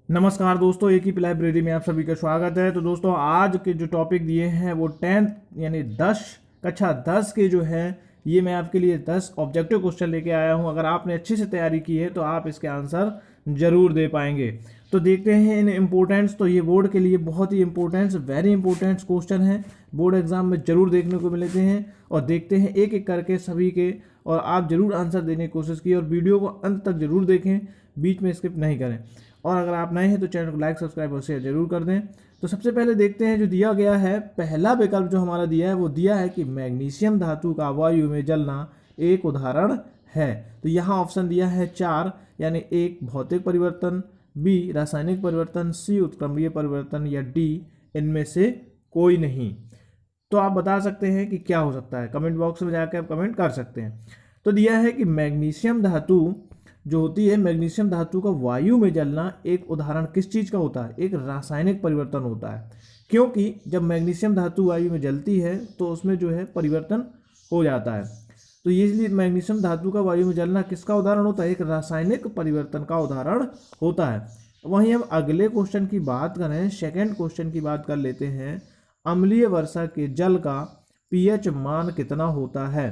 नमस्कार दोस्तों, एक ही लाइब्रेरी में आप सभी का स्वागत है। तो दोस्तों, आज के जो टॉपिक दिए हैं वो 10th यानी 10 कक्षा 10 के जो है ये मैं आपके लिए 10 ऑब्जेक्टिव क्वेश्चन लेके आया हूं। अगर आपने अच्छे से तैयारी की है तो आप इसके आंसर जरूर दे पाएंगे। तो देखते हैं इन इम्पोर्टेंस। तो ये बोर्ड के लिए बहुत ही इम्पोर्टेंस, वेरी इंपॉर्टेंट क्वेश्चन है, बोर्ड एग्जाम में जरूर देखने को मिलते हैं। और देखते हैं एक एक करके सभी के, और आप जरूर आंसर देने की कोशिश कीजिए और वीडियो को अंत तक जरूर देखें, बीच में स्किप नहीं करें। और अगर आप नए हैं तो चैनल को लाइक, सब्सक्राइब और शेयर जरूर कर दें। तो सबसे पहले देखते हैं जो दिया गया है। पहला विकल्प जो हमारा दिया है वो दिया है कि मैग्नीशियम धातु का वायु में जलना एक उदाहरण है। तो यहाँ ऑप्शन दिया है 4, यानी एक भौतिक परिवर्तन, बी रासायनिक परिवर्तन, सी उत्क्रमणीय परिवर्तन, या डी इनमें से कोई नहीं। तो आप बता सकते हैं कि क्या हो सकता है, कमेंट बॉक्स में जाकर आप कमेंट कर सकते हैं। तो दिया है कि मैग्नीशियम धातु जो होती है, मैग्नीशियम धातु का वायु में जलना एक उदाहरण किस चीज़ का होता है? एक रासायनिक परिवर्तन होता है। क्योंकि जब मैग्नीशियम धातु वायु में जलती है तो उसमें जो है परिवर्तन हो जाता है। तो ये इसलिए मैग्नीशियम धातु का वायु में जलना किसका उदाहरण होता है? एक रासायनिक परिवर्तन का उदाहरण होता है। वहीं हम अगले क्वेश्चन की बात करें, सेकेंड क्वेश्चन की बात कर लेते हैं। अम्लीय वर्षा के जल का पीएच मान कितना होता है?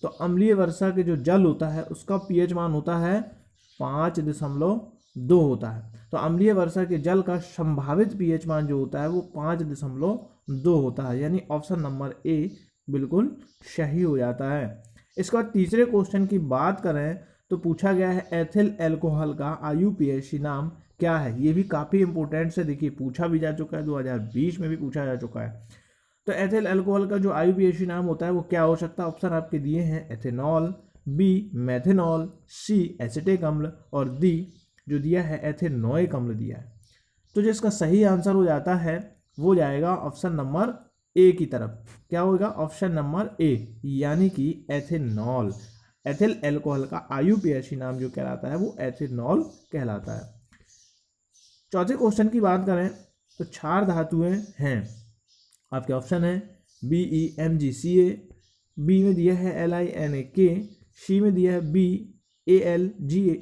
तो अम्लीय वर्षा के जो जल होता है उसका पीएच मान होता है 5.2 होता है। तो अम्लीय वर्षा के जल का संभावित पीएच मान जो होता है वो 5.2 होता है, यानी ऑप्शन नंबर ए बिल्कुल सही हो जाता है। इसके बाद तीसरे क्वेश्चन की बात करें तो पूछा गया है एथिल अल्कोहल का आईयूपीएसी नाम क्या है? ये भी काफ़ी इंपॉर्टेंट से, देखिए पूछा भी जा चुका है, 2020 में भी पूछा जा चुका है। तो एथिल अल्कोहल का जो आईयूपीएसी नाम होता है वो क्या हो सकता है? ऑप्शन आपके दिए हैं एथेनॉल, बी मेथेनॉल, सी एसिटिक अम्ल, और डी जो दिया है एथेनोइक अम्ल दिया है। तो जो इसका सही आंसर हो जाता है वो जाएगा ऑप्शन नंबर ए की तरफ। क्या होगा? ऑप्शन नंबर ए, यानी कि एथेनॉल। एथिल अल्कोहल का आईयूपीएसी नाम जो कहलाता है वो एथेनॉल कहलाता है। चौथे क्वेश्चन की बात करें तो 4 धातुएं हैं। आपके ऑप्शन है BeMgCa, बी में दिया है LiNaK, सी में दिया है BAlGa,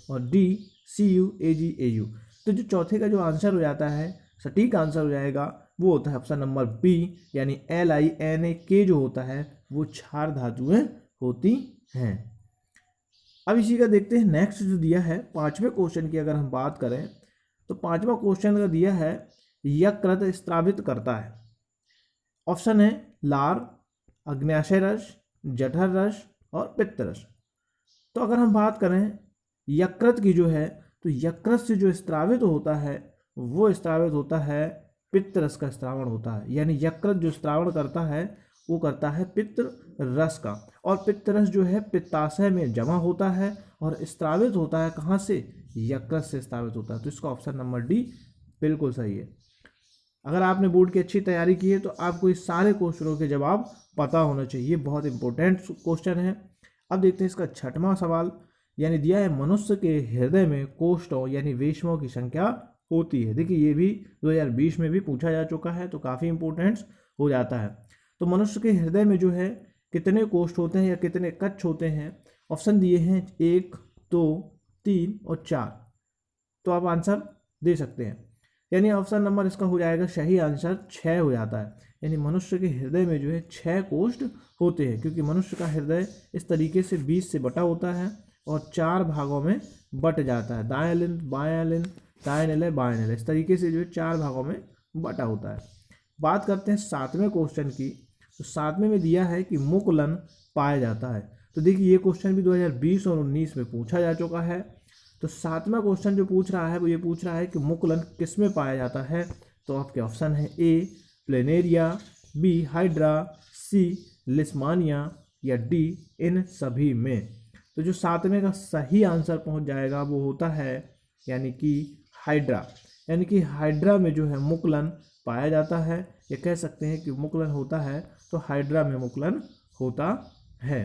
और डी CuAgAu। तो जो चौथे का जो आंसर हो जाता है, सटीक आंसर हो जाएगा, वो होता है ऑप्शन नंबर बी, यानी LiNaK जो होता है वो 4 धातुएं होती हैं। अब इसी का देखते हैं नेक्स्ट जो दिया है पांचवें क्वेश्चन की अगर हम बात करें तो पांचवा क्वेश्चन का दिया है यकृत स्त्रावित करता है। ऑप्शन है लार, अग्न्याशय रस, जठर रस और पित्त रस। तो अगर हम बात करें यकृत की जो है, तो यकृत से जो स्त्रावित होता है वो स्त्रावित होता है पित्त रस का स्त्रावण होता है। यानी यकृत जो स्त्रावण करता है वो करता है पित्त रस का, और पित्त रस जो है पित्ताशय में जमा होता है और स्त्रावित होता है कहाँ से? यकृत से स्त्रावित होता है। तो इसका ऑप्शन नंबर डी बिल्कुल सही है। अगर आपने बोर्ड की अच्छी तैयारी की है तो आपको इस सारे क्वेश्चनों के जवाब पता होना चाहिए, बहुत इंपॉर्टेंट क्वेश्चन है। अब देखते हैं इसका छठवां सवाल, यानी दिया है मनुष्य के हृदय में कोष्ठों यानी वेश्मों की संख्या होती है। देखिए ये भी 2020 में भी पूछा जा चुका है, तो काफ़ी इंपॉर्टेंट हो जाता है। तो मनुष्य के हृदय में जो है कितने कोष्ठ होते हैं या कितने कक्ष होते हैं? ऑप्शन दिए हैं 1, 2, 3 और 4। तो आप आंसर दे सकते हैं, यानी ऑप्शन नंबर इसका हो जाएगा सही आंसर 6 हो जाता है। यानी मनुष्य के हृदय में जो है 6 कोष्ठ होते हैं, क्योंकि मनुष्य का हृदय इस तरीके से 20 से बटा होता है और 4 भागों में बट जाता है, दायां लिंब, बायां लिंब, दायां निलय, बायां निलय, इस तरीके से जो है 4 भागों में बटा होता है। बात करते हैं 7वें क्वेश्चन की। तो 7वें में दिया है कि मुकुलन पाया जाता है। तो देखिए ये क्वेश्चन भी 2020 और 19 में पूछा जा चुका है। तो 7वां क्वेश्चन जो पूछ रहा है वो ये पूछ रहा है कि मुकुलन किस में पाया जाता है? तो आपके ऑप्शन है ए प्लेनेरिया, बी हाइड्रा, सी लिस्मानिया, या डी इन सभी में। तो जो 7वें का सही आंसर पहुंच जाएगा वो होता है यानी कि हाइड्रा। यानी कि हाइड्रा में जो है मुकुलन पाया जाता है, ये कह सकते हैं कि मुकुलन होता है तो हाइड्रा में मुकुलन होता है।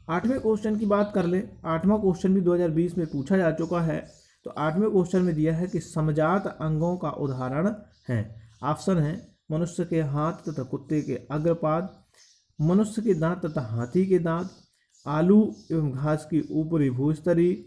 8वें क्वेश्चन की बात कर ले। 8वां क्वेश्चन भी 2020 में पूछा जा चुका है। तो 8वें क्वेश्चन में दिया है कि समजात अंगों का उदाहरण है। ऑप्शन है मनुष्य के हाथ तथा कुत्ते के अग्रपाद, मनुष्य के दांत तथा हाथी के दांत, आलू एवं घास की ऊपरी भूस्तरी,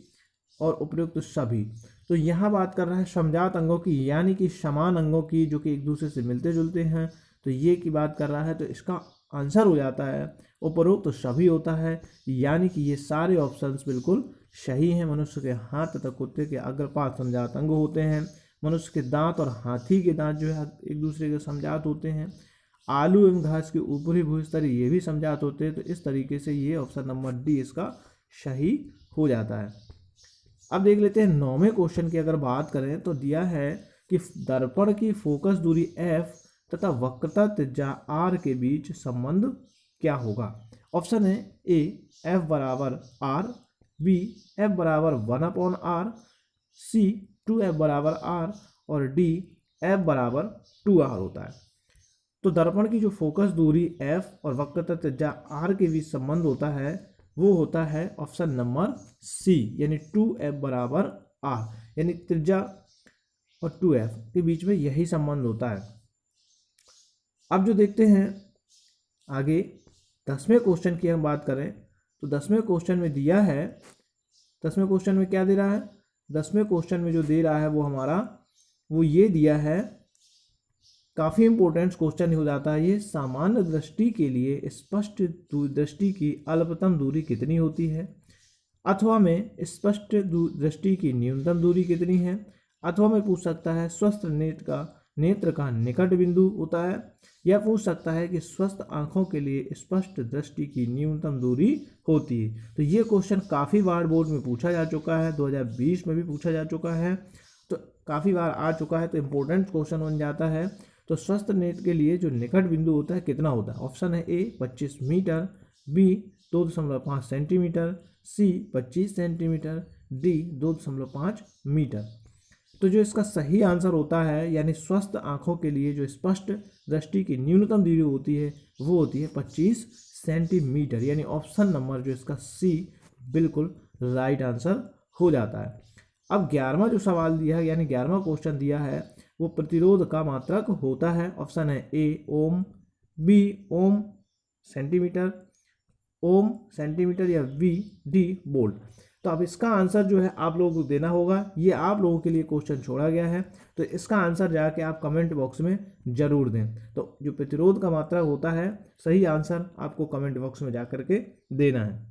और उपयुक्त सभी। तो यहाँ बात कर रहा है समजात अंगों की, यानी कि समान अंगों की जो कि एक दूसरे से मिलते जुलते हैं, तो ये की बात कर रहा है। तो इसका आंसर हो जाता है उपरोक्त तो सभी होता है, यानी कि ये सारे ऑप्शंस बिल्कुल सही हैं। मनुष्य के हाथ तथा कुत्ते के अग्रपाद समजात अंग होते हैं। मनुष्य के दांत और हाथी के दांत जो है एक दूसरे के समजात होते हैं। आलू एवं घास के ऊपरी भूस्तर ये भी समजात होते हैं। तो इस तरीके से ये ऑप्शन नंबर डी इसका सही हो जाता है। अब देख लेते हैं 9वें क्वेश्चन की अगर बात करें तो दिया है कि दर्पण की फोकस दूरी f तथा वक्रता त्रिज्या r के बीच संबंध क्या होगा। ऑप्शन है ए f बराबर r, बी f बराबर 1/r, सी 2f बराबर r और डी f बराबर 2r होता है। तो दर्पण की जो फोकस दूरी f और वक्रता त्रिज्या r के बीच संबंध होता है वो होता है ऑप्शन नंबर सी, यानी 2f बराबर r, यानी त्रिज्या और 2f के बीच में यही संबंध होता है। अब जो देखते हैं आगे 10वें क्वेश्चन की हम बात करें तो 10वें क्वेश्चन में दिया है, 10वें क्वेश्चन में क्या दे रहा है, 10वें क्वेश्चन में जो दे रहा है वो हमारा वो ये दिया है, काफ़ी इंपॉर्टेंट क्वेश्चन हो जाता है ये। सामान्य दृष्टि के लिए स्पष्ट दृष्टि की अल्पतम दूरी कितनी होती है, अथवा में स्पष्ट दृष्टि की न्यूनतम दूरी कितनी है, अथवा में पूछ सकता है स्वस्थ नेत्र का निकट बिंदु होता है, या पूछ सकता है कि स्वस्थ आंखों के लिए स्पष्ट दृष्टि की न्यूनतम दूरी होती है। तो ये क्वेश्चन काफ़ी बार बोर्ड में पूछा जा चुका है, 2020 में भी पूछा जा चुका है, तो काफ़ी बार आ चुका है, तो इम्पोर्टेंट क्वेश्चन बन जाता है। तो स्वस्थ नेत्र के लिए जो निकट बिंदु होता है कितना होता है। ऑप्शन है ए 25 मीटर, बी 2.5 सेंटीमीटर, सी 25 सेंटीमीटर, डी 2.5 मीटर। तो जो इसका सही आंसर होता है, यानी स्वस्थ आंखों के लिए जो स्पष्ट दृष्टि की न्यूनतम दूरी होती है वो होती है 25 सेंटीमीटर, यानी ऑप्शन नंबर जो इसका सी बिल्कुल राइट आंसर हो जाता है। अब 11वां जो सवाल दिया है, यानी 11वां क्वेश्चन दिया है वो प्रतिरोध का मात्रक होता है। ऑप्शन है ए ओम, बी ओम सेंटीमीटर या बी डी वोल्ट। तो अब इसका आंसर जो है आप लोगों को देना होगा, ये आप लोगों के लिए क्वेश्चन छोड़ा गया है, तो इसका आंसर जाके आप कमेंट बॉक्स में जरूर दें। तो जो प्रतिरोध का मात्रक होता है सही आंसर आपको कमेंट बॉक्स में जा करके देना है।